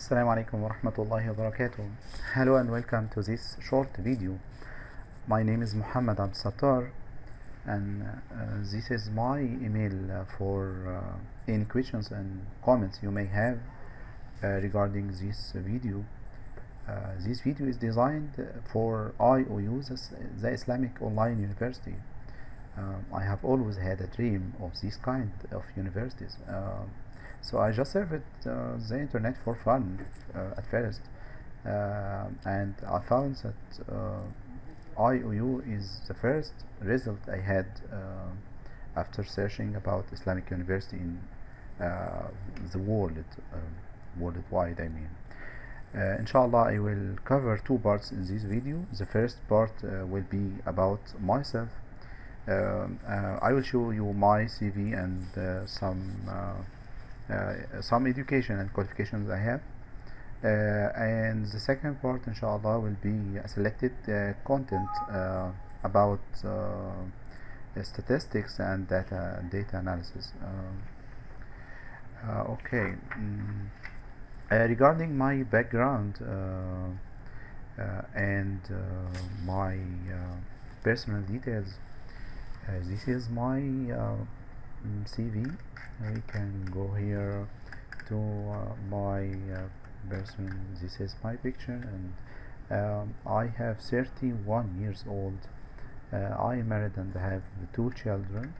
Assalamu alaikum wa rahmatullahi wa barakatuh. Hello and welcome to this short video. My name is Muhammad Abd Sattar, and this is my email for any questions and comments you may have regarding this video. This video is designed for IOU, the Islamic Online University. I have always had a dream of this kind of universities. So I just surfed the internet for fun at first, and I found that IOU is the first result I had after searching about Islamic university in the worldwide. I mean, inshallah, I will cover two parts in this video. The first part will be about myself. I will show you my CV and some education and qualifications I have, and the second part inshallah will be a selected content about statistics and data analysis. Okay. Regarding my background and my personal details, this is my CV. We can go here to my person. This is my picture, and I have 31 years old. I am married and have two children.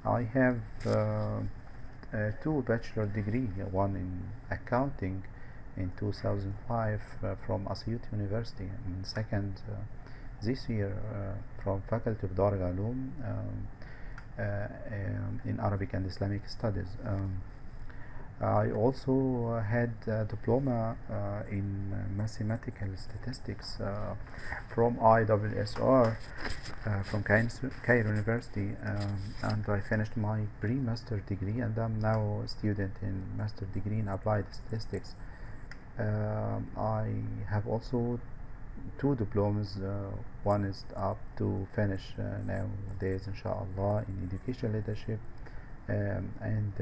I have two bachelor degree, one in accounting in 2005 from Asyut University, and second this year from Faculty of Dar al-Ulum in Arabic and Islamic Studies. I also had a diploma in mathematical statistics from IWSR from Cairo University, and I finished my pre-master degree, and I'm now a student in master degree in applied statistics. I have also two diplomas. One is up to finish nowadays inshallah in education leadership, and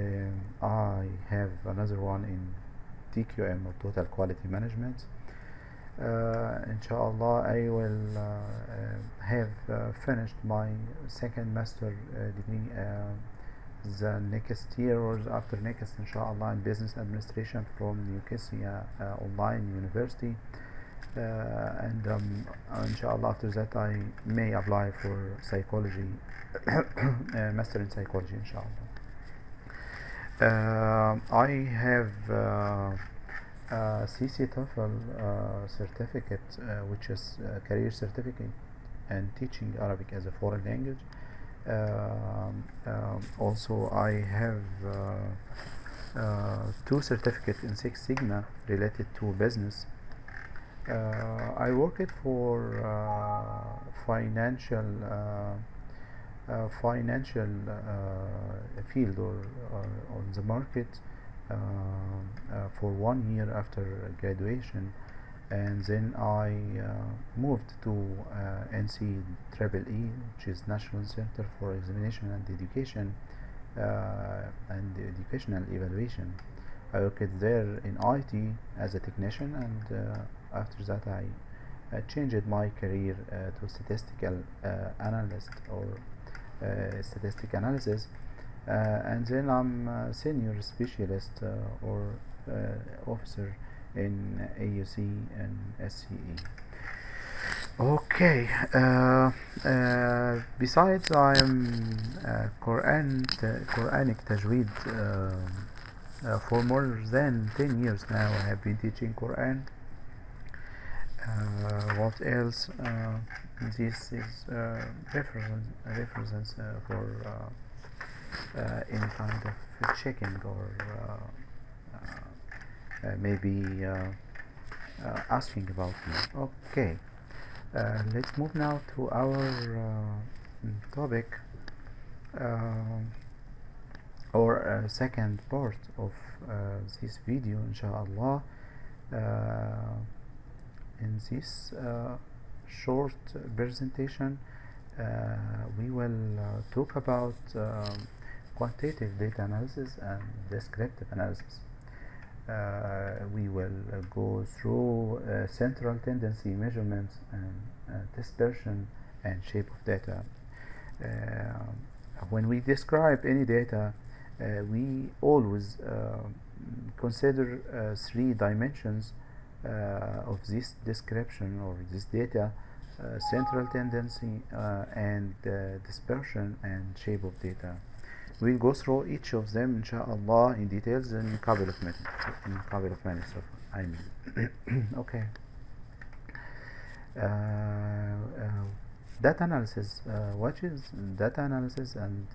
I have another one in TQM or total quality management. Inshallah I will have finished my second master degree the next year or after next inshallah in business administration from Newcastle Online University. And inshallah after that I may apply for psychology master in psychology inshallah. I have CC TOEFL certificate, which is a career certificate and teaching Arabic as a foreign language. Also I have two certificates in Six Sigma related to business. I worked for financial field or on the market for 1 year after graduation, and then I moved to NCEEE, which is National Center for Examination and Education and Educational Evaluation. I worked there in IT as a technician, and after that I changed my career to statistical analyst or statistic analysis, and then I'm a senior specialist or officer in AUC and SCE. Okay. Besides, I am Quranic Tajweed. For more than 10 years now I have been teaching Quran. What else? This is reference for any kind of checking or maybe asking about me. Okay, let's move now to our topic or second part of this video inshallah. In this short presentation we will talk about quantitative data analysis and descriptive analysis. we will go through central tendency measurements and dispersion and shape of data. When we describe any data, we always consider three dimensions of this description or this data: central tendency and dispersion and shape of data. We'll go through each of them inshallah in details in a couple of minutes. I mean. Okay. Data analysis. What is data analysis, and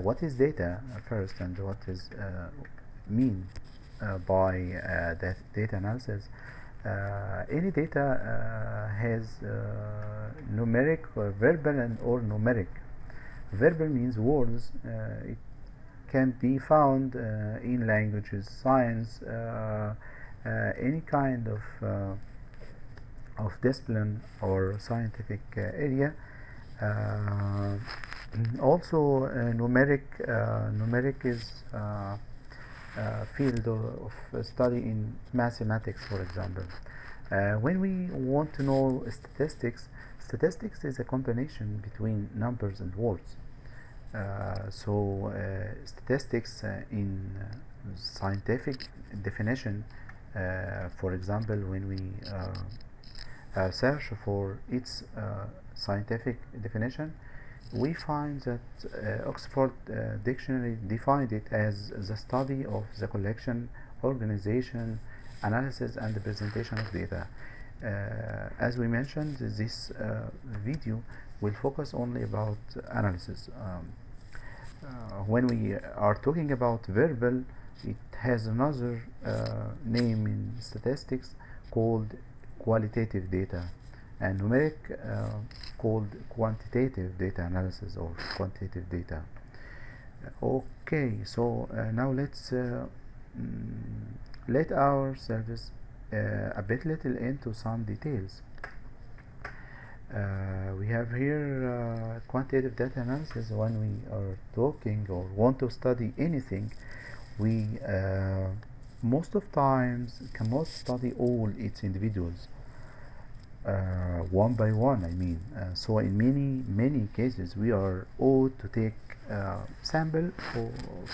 what is data first, and what is mean by that data analysis? Any data has numeric or verbal and or numeric. Verbal means words. It can be found in languages, science, any kind of discipline or scientific area. Also, numeric is field of study in mathematics, for example. When we want to know statistics, statistics is a combination between numbers and words. Statistics in scientific definition, for example, when we search for its scientific definition, we find that Oxford Dictionary defined it as the study of the collection, organization, analysis, and the presentation of data. As we mentioned, this video will focus only about analysis. When we are talking about verbal, it has another name in statistics called qualitative data, and numeric called quantitative data analysis or quantitative data. Okay, so now let's let ourselves a bit little into some details. We have here quantitative data analysis. When we are talking or want to study anything, we most of times cannot study all its individuals one by one. I mean, so in many cases we are ought to take sample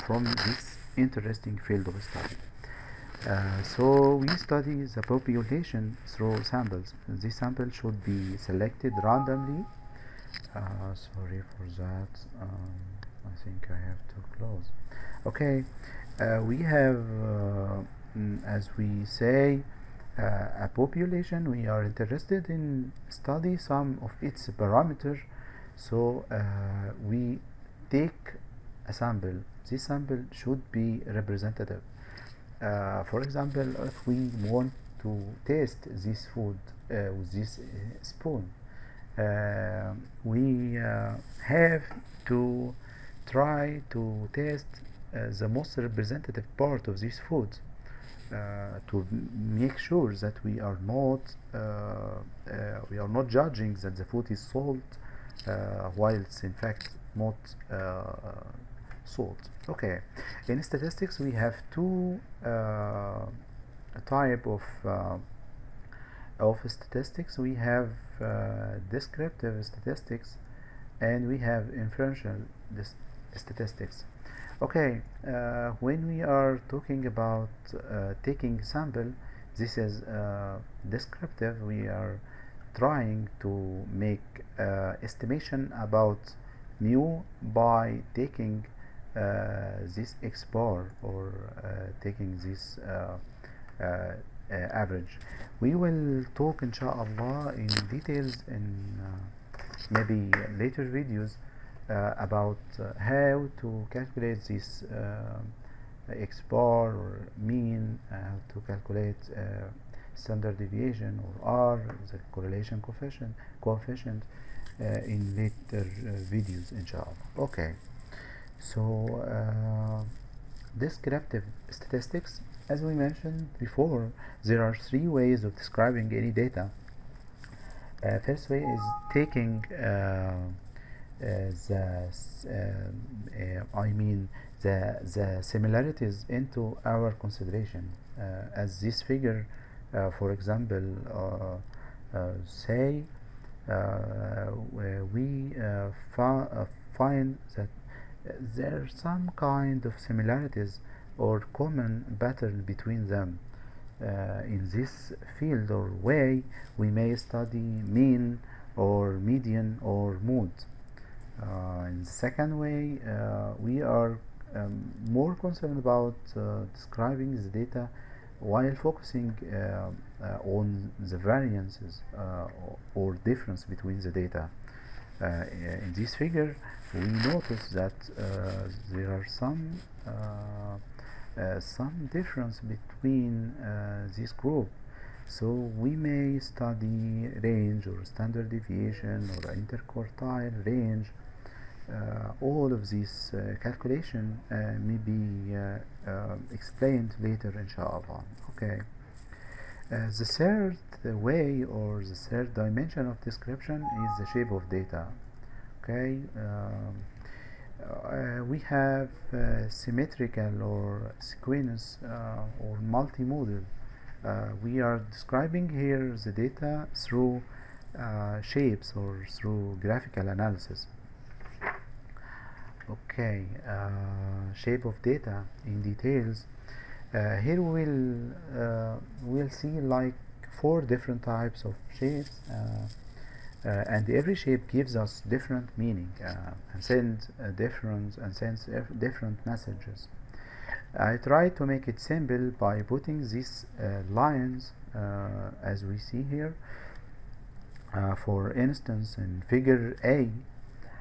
from this interesting field of study. So we study the population through samples. This sample should be selected randomly. Sorry for that. I think I have to close. Okay, we have, as we say, a population. We are interested in study some of its parameters. So we take a sample. This sample should be representative. For example, if we want to taste this food with this spoon, we have to try to taste the most representative part of this food to make sure that we are not judging that the food is salt while it's in fact not salt. Okay, in statistics we have two type of statistics. We have descriptive statistics and we have inferential statistics. Okay, when we are talking about taking sample, this is descriptive. We are trying to make estimation about mu by taking this x bar or taking this average. We will talk inshallah in details in maybe later videos about how to calculate this x bar or mean, how to calculate standard deviation or R, the correlation coefficient in later videos inshallah. Okay, so descriptive statistics, as we mentioned before, there are three ways of describing any data. First way is taking the similarities into our consideration, as this figure, for example, say we find that there's some kind of similarities or common pattern between them. In this field or way, we may study mean or median or mode. In the second way, we are more concerned about describing the data while focusing on the variances or difference between the data. In this figure, we notice that there are some difference between this group. So we may study range or standard deviation or interquartile range. All of these calculation may be explained later, inshallah. Okay. The third way or the third dimension of description is the shape of data. Okay. We have symmetrical or sequence or multimodal. We are describing here the data through shapes or through graphical analysis. Okay, shape of data in details. Here we'll see like 4 different types of shapes, and every shape gives us different meaning and sends different messages. I try to make it simple by putting these lines as we see here. For instance, in figure A,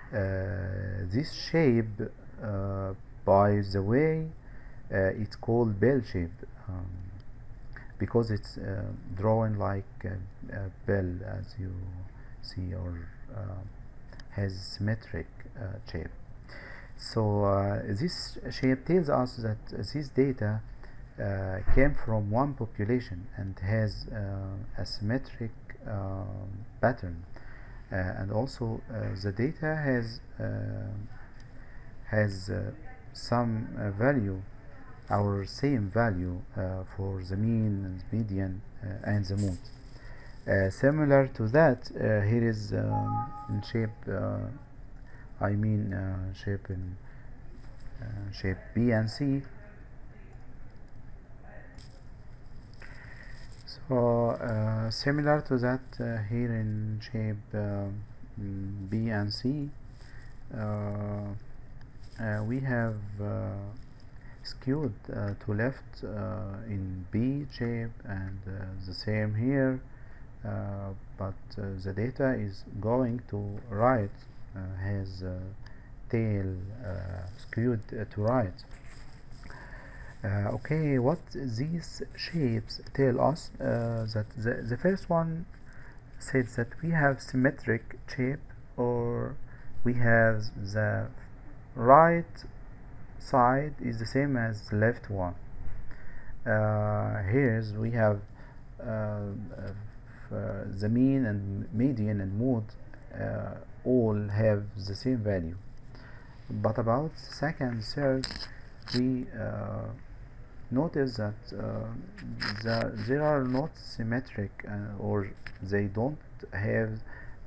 this shape, by the way, it's called bell shape because it's drawn like a bell, as you see, or has symmetric shape. So this shape tells us that this data came from one population and has a symmetric pattern, and also the data has some value, our same value for the mean and median and the mode. Similar to that, here is in shape shape in shape B and C. So similar to that, here in shape B and C, we have skewed to left in B shape, and the same here, but the data is going to right, has tail skewed to right. Okay, what these shapes tell us, that the first one says that we have symmetric shape, or we have the right side is the same as the left one. Here we have the mean and median and mode all have the same value. But about second, third, we notice that they are not symmetric, or they don't have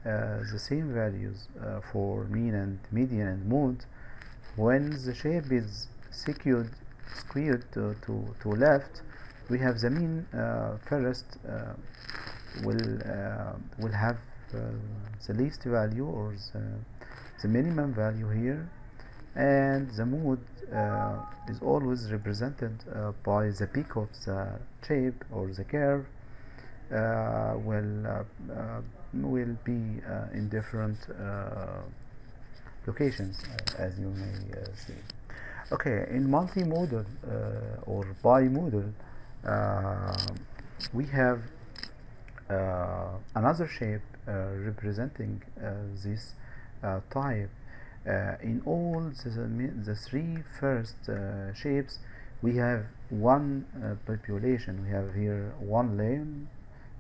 the same values for mean and median and mode. When the shape is skewed to left, we have the mean first will have the least value, or the minimum value here, and the mode is always represented by the peak of the shape, or the curve will be in different locations, as you may see. Okay, in multimodal or bimodal, we have another shape representing this type. In all the 3 first shapes, we have one population. We have here one lane,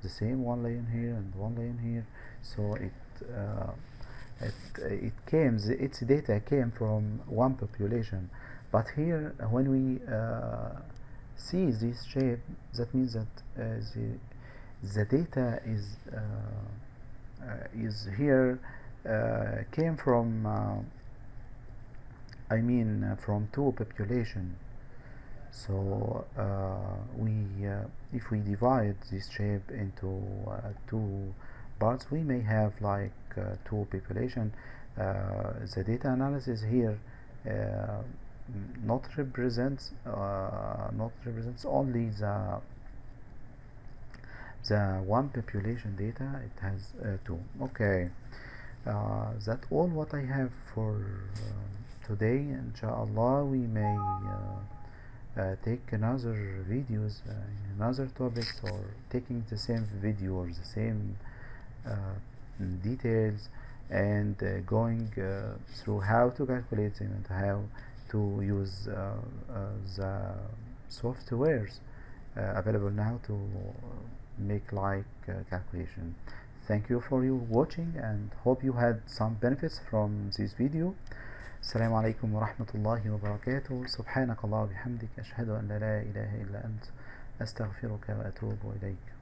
the same one lane here and one lane here. So its data came from one population. But here when we see this shape, that means that the data is here came from from two population. So if we divide this shape into two parts, we may have like two population. The data analysis here uh, not represents only the one population data. It has two. Okay, that all what I have for today. Inshallah, we may take another videos in another topics, or taking the same video or the same uh, details, and going through how to calculate them and how to use the softwares available now to make like calculation. Thank you for your watching, and hope you had some benefits from this video. السلام عليكم ورحمة الله وبركاته. سبحانك الله وبحمدك، أشهد أن لا إله إلا أنت، أستغفرك وأتوب إليك.